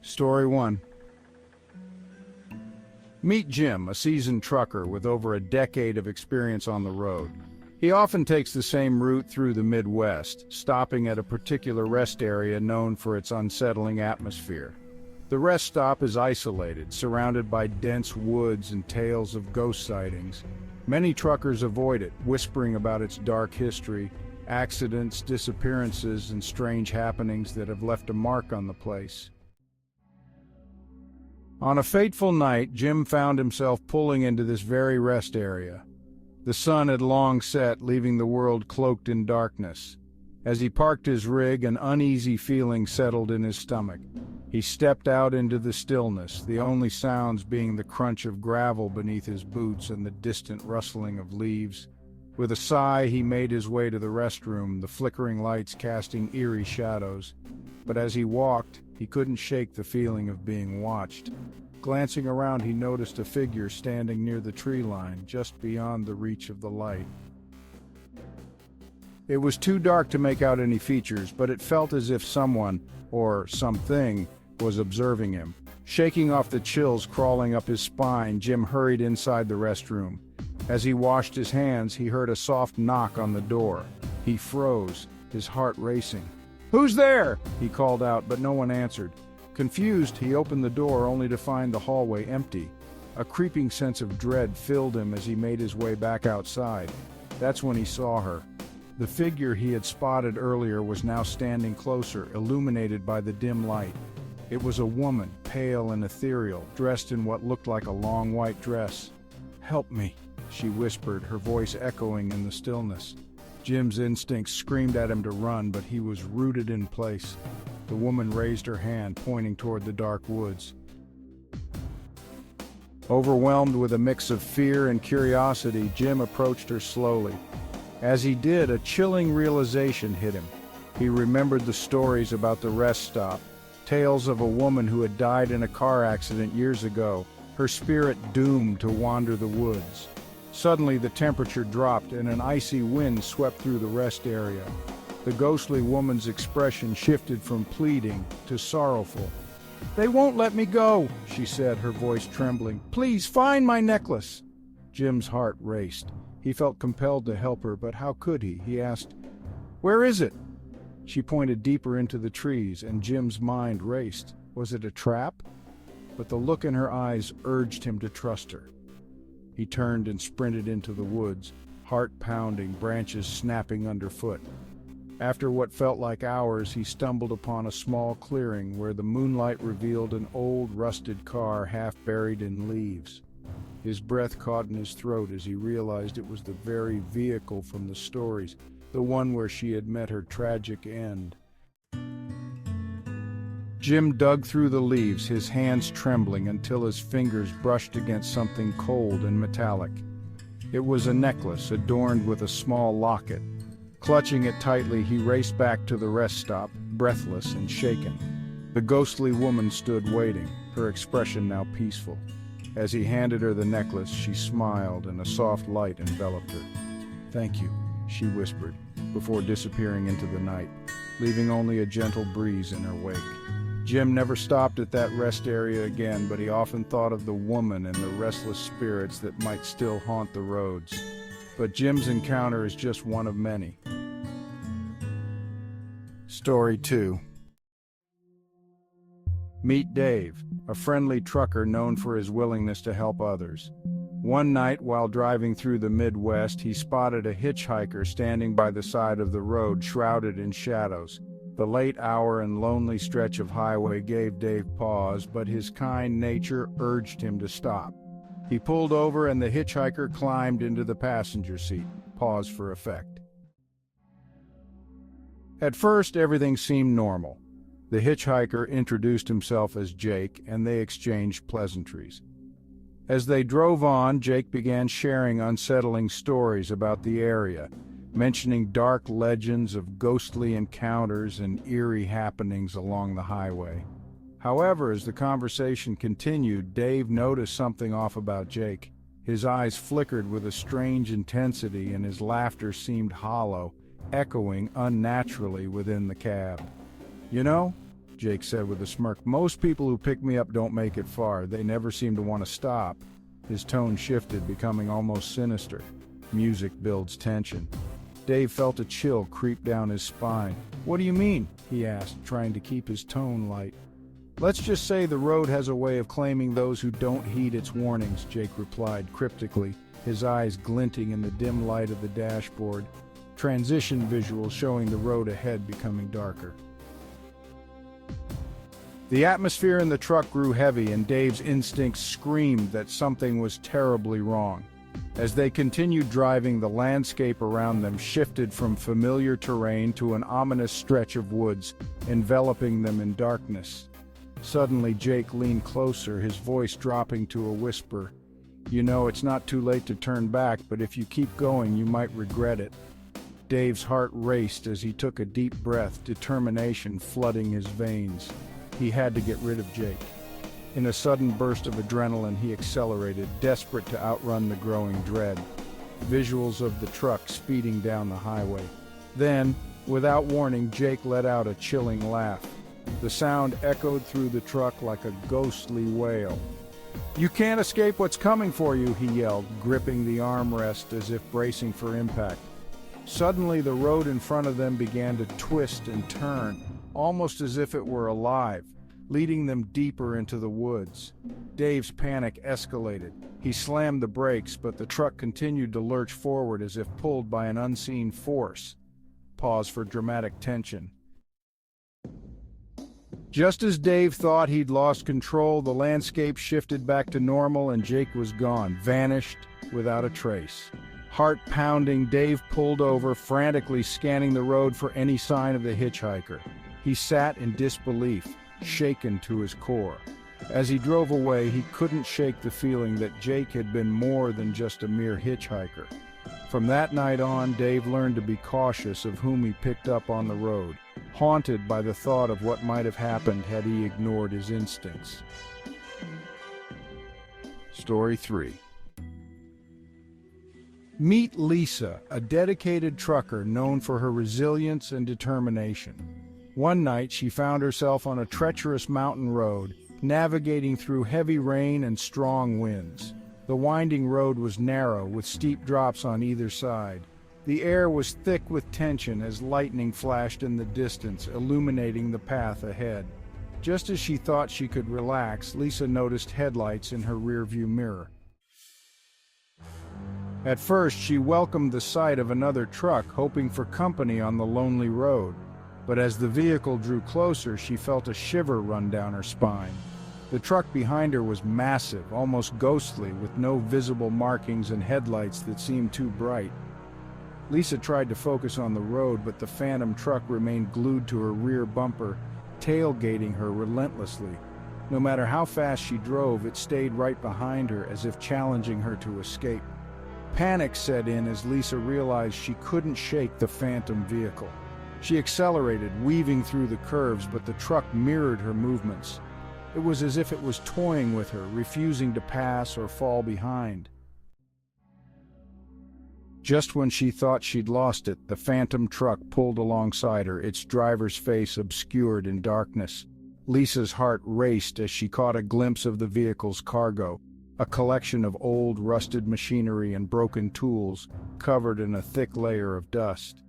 Story 1. Meet Jim, a seasoned trucker with over a decade of experience on the road. He often takes the same route through the Midwest, stopping at a particular rest area known for its unsettling atmosphere. The rest stop is isolated, surrounded by dense woods and tales of ghost sightings. Many truckers avoid it, whispering about its dark history, accidents, disappearances, and strange happenings that have left a mark on the place. On a fateful night, Jim found himself pulling into this very rest area. The sun had long set, leaving the world cloaked in darkness. As he parked his rig, an uneasy feeling settled in his stomach. He stepped out into the stillness, the only sounds being the crunch of gravel beneath his boots and the distant rustling of leaves. With a sigh, he made his way to the restroom, the flickering lights casting eerie shadows. But as he walked, he couldn't shake the feeling of being watched. Glancing around, he noticed a figure standing near the tree line, just beyond the reach of the light. It was too dark to make out any features, but it felt as if someone, or something, was observing him. Shaking off the chills crawling up his spine, Jim hurried inside the restroom. As he washed his hands, he heard a soft knock on the door. He froze, his heart racing. "Who's there?" he called out, but no one answered. Confused, he opened the door only to find the hallway empty. A creeping sense of dread filled him as he made his way back outside. That's when he saw her. The figure he had spotted earlier was now standing closer, illuminated by the dim light. It was a woman, pale and ethereal, dressed in what looked like a long white dress. "Help me," she whispered, her voice echoing in the stillness. Jim's instincts screamed at him to run, but he was rooted in place. The woman raised her hand, pointing toward the dark woods. Overwhelmed with a mix of fear and curiosity, Jim approached her slowly. As he did, a chilling realization hit him. He remembered the stories about the rest stop, tales of a woman who had died in a car accident years ago, her spirit doomed to wander the woods. Suddenly the temperature dropped and an icy wind swept through the rest area. The ghostly woman's expression shifted from pleading to sorrowful. "They won't let me go," she said, her voice trembling. "Please find my necklace." Jim's heart raced. He felt compelled to help her, but how could he? He asked, "Where is it?" She pointed deeper into the trees, and Jim's mind raced. Was it a trap? But the look in her eyes urged him to trust her. He turned and sprinted into the woods, heart pounding, branches snapping underfoot. After what felt like hours, he stumbled upon a small clearing where the moonlight revealed an old, rusted car half buried in leaves. His breath caught in his throat as he realized it was the very vehicle from the stories, the one where she had met her tragic end. Jim dug through the leaves, his hands trembling until his fingers brushed against something cold and metallic. It was a necklace adorned with a small locket. Clutching it tightly, he raced back to the rest stop, breathless and shaken. The ghostly woman stood waiting, her expression now peaceful. As he handed her the necklace, she smiled and a soft light enveloped her. "Thank you," she whispered, before disappearing into the night, leaving only a gentle breeze in her wake. Jim never stopped at that rest area again, but he often thought of the woman and the restless spirits that might still haunt the roads. But Jim's encounter is just one of many. Story 2. Meet Dave, a friendly trucker known for his willingness to help others. One night, while driving through the Midwest, he spotted a hitchhiker standing by the side of the road, shrouded in shadows. The late hour and lonely stretch of highway gave Dave pause, but his kind nature urged him to stop. He pulled over and the hitchhiker climbed into the passenger seat. Pause for effect. At first, everything seemed normal. The hitchhiker introduced himself as Jake, and they exchanged pleasantries. As they drove on, Jake began sharing unsettling stories about the area, mentioning dark legends of ghostly encounters and eerie happenings along the highway. However, as the conversation continued, Dave noticed something off about Jake. His eyes flickered with a strange intensity, and his laughter seemed hollow, echoing unnaturally within the cab. "You know," Jake said with a smirk. "Most people who pick me up don't make it far. They never seem to want to stop." His tone shifted, becoming almost sinister. Music builds tension. Dave felt a chill creep down his spine. "What do you mean?" he asked, trying to keep his tone light. "Let's just say the road has a way of claiming those who don't heed its warnings," Jake replied cryptically, his eyes glinting in the dim light of the dashboard. Transition visuals showing the road ahead becoming darker. The atmosphere in the truck grew heavy, and Dave's instincts screamed that something was terribly wrong. As they continued driving, the landscape around them shifted from familiar terrain to an ominous stretch of woods, enveloping them in darkness. Suddenly, Jake leaned closer, his voice dropping to a whisper. "You know, it's not too late to turn back, but if you keep going, you might regret it." Dave's heart raced as he took a deep breath, determination flooding his veins. He had to get rid of Jake. In a sudden burst of adrenaline, he accelerated, desperate to outrun the growing dread. Visuals of the truck speeding down the highway. Then, without warning, Jake let out a chilling laugh. The sound echoed through the truck like a ghostly wail. "You can't escape what's coming for you," he yelled, gripping the armrest as if bracing for impact. Suddenly, the road in front of them began to twist and turn, almost as if it were alive, leading them deeper into the woods. Dave's panic escalated. He slammed the brakes, but the truck continued to lurch forward as if pulled by an unseen force. Pause for dramatic tension. Just as Dave thought he'd lost control, the landscape shifted back to normal and Jake was gone, vanished without a trace. Heart pounding, Dave pulled over, frantically scanning the road for any sign of the hitchhiker. He sat in disbelief, shaken to his core. As he drove away, he couldn't shake the feeling that Jake had been more than just a mere hitchhiker. From that night on, Dave learned to be cautious of whom he picked up on the road, haunted by the thought of what might have happened had he ignored his instincts. Story 3. Meet Lisa, a dedicated trucker known for her resilience and determination. One night, she found herself on a treacherous mountain road, navigating through heavy rain and strong winds. The winding road was narrow, with steep drops on either side. The air was thick with tension as lightning flashed in the distance, illuminating the path ahead. Just as she thought she could relax, Lisa noticed headlights in her rearview mirror. At first, she welcomed the sight of another truck, hoping for company on the lonely road. But as the vehicle drew closer, she felt a shiver run down her spine. The truck behind her was massive, almost ghostly, with no visible markings and headlights that seemed too bright. Lisa tried to focus on the road, but the phantom truck remained glued to her rear bumper, tailgating her relentlessly. No matter how fast she drove, it stayed right behind her, as if challenging her to escape. Panic set in as Lisa realized she couldn't shake the phantom vehicle. She accelerated, weaving through the curves, but the truck mirrored her movements. It was as if it was toying with her, refusing to pass or fall behind. Just when she thought she'd lost it, the phantom truck pulled alongside her, its driver's face obscured in darkness. Lisa's heart raced as she caught a glimpse of the vehicle's cargo, a collection of old, rusted machinery and broken tools covered in a thick layer of dust.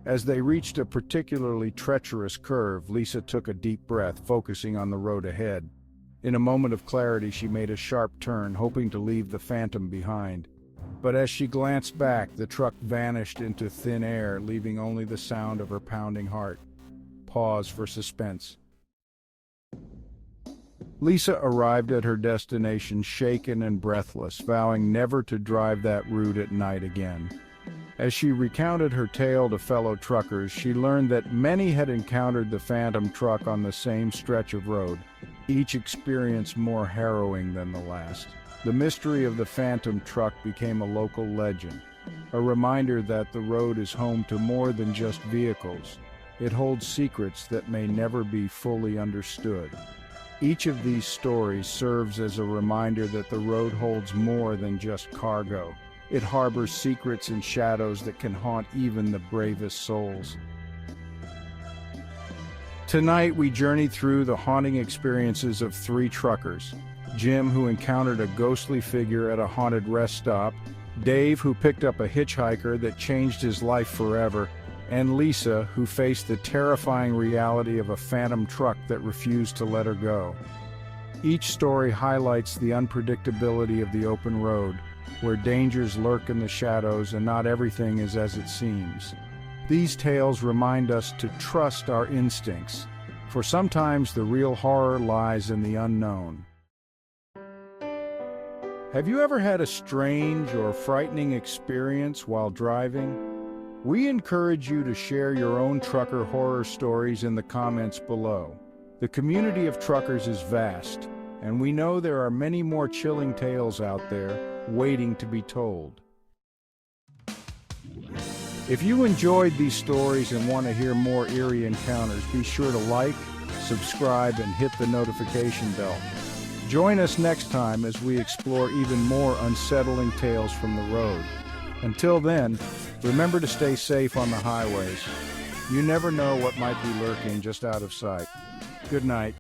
As they reached a particularly treacherous curve, Lisa took a deep breath, focusing on the road ahead. In a moment of clarity, she made a sharp turn, hoping to leave the phantom behind. But as she glanced back, the truck vanished into thin air, leaving only the sound of her pounding heart. Pause for suspense. Lisa arrived at her destination shaken and breathless, vowing never to drive that route at night again. As she recounted her tale to fellow truckers, she learned that many had encountered the phantom truck on the same stretch of road, each experience more harrowing than the last. The mystery of the phantom truck became a local legend, a reminder that the road is home to more than just vehicles. It holds secrets that may never be fully understood. Each of these stories serves as a reminder that the road holds more than just cargo. It harbors secrets and shadows that can haunt even the bravest souls. Tonight, we journey through the haunting experiences of three truckers. Jim, who encountered a ghostly figure at a haunted rest stop, Dave, who picked up a hitchhiker that changed his life forever, and Lisa, who faced the terrifying reality of a phantom truck that refused to let her go. Each story highlights the unpredictability of the open road, where dangers lurk in the shadows and not everything is as it seems. These tales remind us to trust our instincts, for sometimes the real horror lies in the unknown. Have you ever had a strange or frightening experience while driving? We encourage you to share your own trucker horror stories in the comments below. The community of truckers is vast, and we know there are many more chilling tales out there waiting to be told. If you enjoyed these stories and want to hear more eerie encounters, be sure to like, subscribe, and hit the notification bell. Join us next time as we explore even more unsettling tales from the road. Until then, remember to stay safe on the highways. You never know what might be lurking just out of sight. Good night.